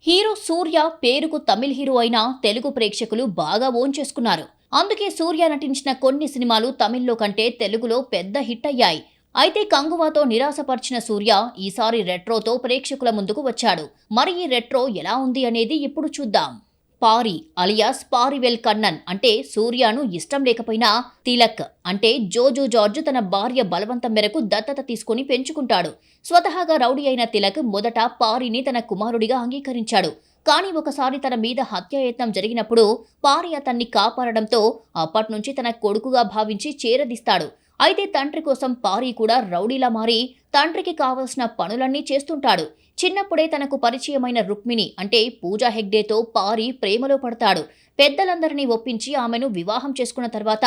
Hero సూర్య పేరుకు Tamil hero అయినా తెలుగు ప్రేక్షకులు బాగా ఓన్ చేసుకున్నారు. అందుకే సూర్య నటించిన కొన్ని సినిమాలు తమిళ్లో కంటే తెలుగులో పెద్ద హిట్ అయ్యాయి. అయితే కంగువాతో నిరాశపరిచిన సూర్య ఈసారి రెట్రోతో ప్రేక్షకుల ముందుకు వచ్చాడు. మరి ఈ రెట్రో ఎలా ఉంది అనేది ఇప్పుడు చూద్దాం. పారి అలియాస్ పారివెల్ కన్నన్ అంటే సూర్యను ఇష్టం లేకపోయినా తిలక్ అంటే జోజో జార్జ్ తన భార్య బలవంతం మేరకు దత్తత తీసుకుని పెంచుకుంటాడు. స్వతహాగా రౌడీ అయిన తిలక్ మొదట పారిని తన కుమారుడిగా అంగీకరించాడు. కానీ ఒకసారి తన మీద హత్యాయత్నం జరిగినప్పుడు పారి అతన్ని కాపాడడంతో అప్పట్నుంచి తన కొడుకుగా భావించి చేరదీస్తాడు. అయితే తండ్రి కోసం పారి కూడా రౌడీలా మారి తండ్రికి కావలసిన పనులన్నీ చేస్తుంటాడు. చిన్నప్పుడే తనకు పరిచయమైన రుక్మిణి అంటే పూజా హెగ్డేతో పారి ప్రేమలో పడతాడు. పెద్దలందరినీ ఒప్పించి ఆమెను వివాహం చేసుకున్న తర్వాత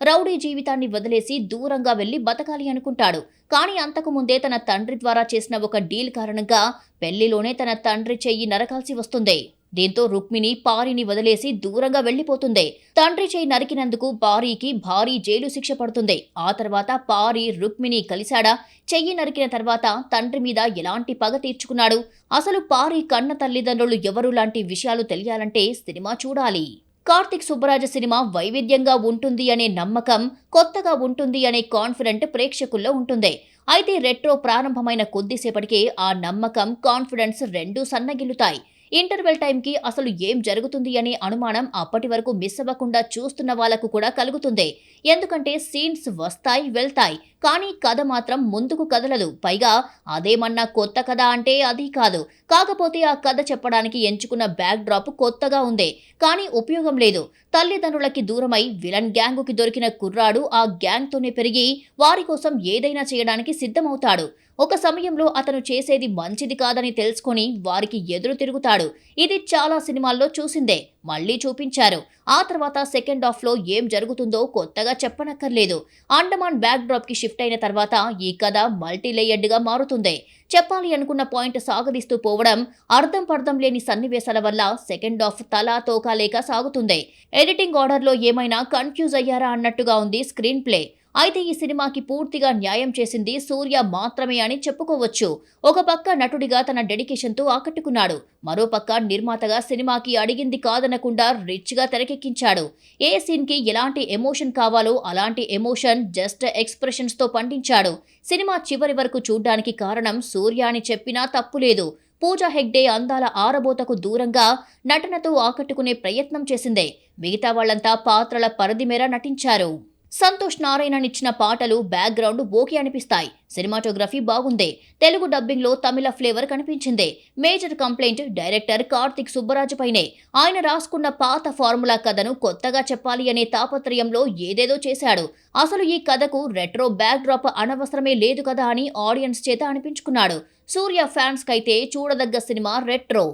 రౌడీ జీవితాన్ని వదిలేసి దూరంగా వెళ్లి బతకాలి అనుకుంటాడు. కానీ అంతకు ముందే తన తండ్రి ద్వారా చేసిన ఒక డీల్ కారణంగా పెళ్లిలోనే తన తండ్రి చెయ్యి నరకాల్సి వస్తుంది. దీంతో రుక్మిణి పారిని వదిలేసి దూరంగా వెళ్లిపోతుంది. తండ్రి చేయి నరికినందుకు పారికి భారీ జైలు శిక్ష పడుతుంది. ఆ తర్వాత పారి రుక్మిణి కలిశాడా? చెయ్యి నరికిన తర్వాత తండ్రి మీద ఎలాంటి పగ తీర్చుకున్నాడు? అసలు పారి కన్న తల్లిదండ్రులు ఎవరు లాంటి విషయాలు తెలియాలంటే సినిమా చూడాలి. కార్తిక్ సుబ్బరాజ సినిమా వైవిధ్యంగా ఉంటుంది అనే నమ్మకం, కొత్తగా ఉంటుంది అనే కాన్ఫిడెంట్ ప్రేక్షకుల్లో ఉంటుంది. అయితే రెట్రో ప్రారంభమైన కొద్దిసేపటికే ఆ నమ్మకం, కాన్ఫిడెన్స్ రెండూ సన్నగిల్లుతాయి. ఇంటర్వెల్ టైంకి అసలు ఏం జరుగుతుంది అనే అనుమానం అప్పటి వరకు మిస్ అవ్వకుండా చూస్తున్న వాళ్లకు కూడా కలుగుతుంది. ఎందుకంటే సీన్స్ వస్తాయి వెళ్తాయి, కానీ కథ మాత్రం ముందుకు కదలదు. పైగా అదేమన్నా కొత్త కథ అంటే అది కాదు. కాకపోతే ఆ కథ చెప్పడానికి ఎంచుకున్న బ్యాక్ డ్రాప్ కొత్తగా ఉంది, కానీ ఉపయోగం లేదు. తల్లిదండ్రులకి దూరమై విలన్ గ్యాంగుకి దొరికిన కుర్రాడు ఆ గ్యాంగ్తోనే పెరిగి వారి కోసం ఏదైనా చేయడానికి సిద్ధమవుతాడు. ఒక సమయంలో అతను చేసేది మంచిది కాదని తెలుసుకొని వారికి ఎదురు తిరుగుతాడు. ఇది చాలా సినిమాల్లో చూసిందే, మళ్లీ చూపించారు. ఆ తర్వాత సెకండ్ హాఫ్ లో ఏం జరుగుతుందో కొత్తగా చెప్పనక్కర్లేదు. అండమాన్ బ్యాక్ డ్రాప్ కి షిఫ్ట్ అయిన తర్వాత ఈ కథ మల్టీ లేయర్డ్ గా మారుతుంది. చెప్పాలి అనుకున్న పాయింట్ సాగదీస్తూ పోవడం, అర్థం పర్థం లేని సన్నివేశాల వల్ల సెకండ్ హాఫ్ తలా తోకా లేక సాగుతుంది. ఎడిటింగ్ ఆర్డర్ లో ఏమైనా కన్ఫ్యూజ్ అయ్యారా అన్నట్టుగా ఉంది స్క్రీన్ ప్లే. అయితే ఈ సినిమాకి పూర్తిగా న్యాయం చేసింది సూర్య మాత్రమే అని చెప్పుకోవచ్చు. ఒక పక్క నటుడిగా తన డెడికేషన్తో ఆకట్టుకున్నాడు. మరో పక్క నిర్మాతగా సినిమాకి అడిగింది కాదనకుండా రిచ్ గా తెరకెక్కించాడు. ఏ సీన్ కి ఎలాంటి ఎమోషన్ కావాలో అలాంటి ఎమోషన్ జస్ట్ ఎక్స్ప్రెషన్స్ తో పండించాడు. సినిమా చివరి వరకు చూడ్డానికి కారణం సూర్య అని చెప్పినా తప్పులేదు. పూజా హెగ్డే అందాల ఆరబోతకు దూరంగా నటనతో ఆకట్టుకునే ప్రయత్నం చేసిందే. మిగతా వాళ్లంతా పాత్రల పరిధి మేర నటించారు. సంతోష్ నారాయణన్ ఇచ్చిన పాటలు, బ్యాక్గ్రౌండ్ ఓకే అనిపిస్తాయి. సినిమాటోగ్రఫీ బాగుంది. తెలుగు డబ్బింగ్ లో తమిళ ఫ్లేవర్ కనిపించింది. Major complaint director Karthik Subbaraju పైనే. ఆయన రాసుకున్న పాత ఫార్ములా కథను కొత్తగా చెప్పాలి అనే తాపత్రయంలో ఏదేదో చేశాడు. అసలు ఈ కథకు రెట్రో బ్యాక్ డ్రాప్ అనవసరమే లేదు కదా అని ఆడియన్స్ చేత అనిపించుకున్నాడు. సూర్య ఫ్యాన్స్ కైతే చూడదగ్గ సినిమా రెట్రో.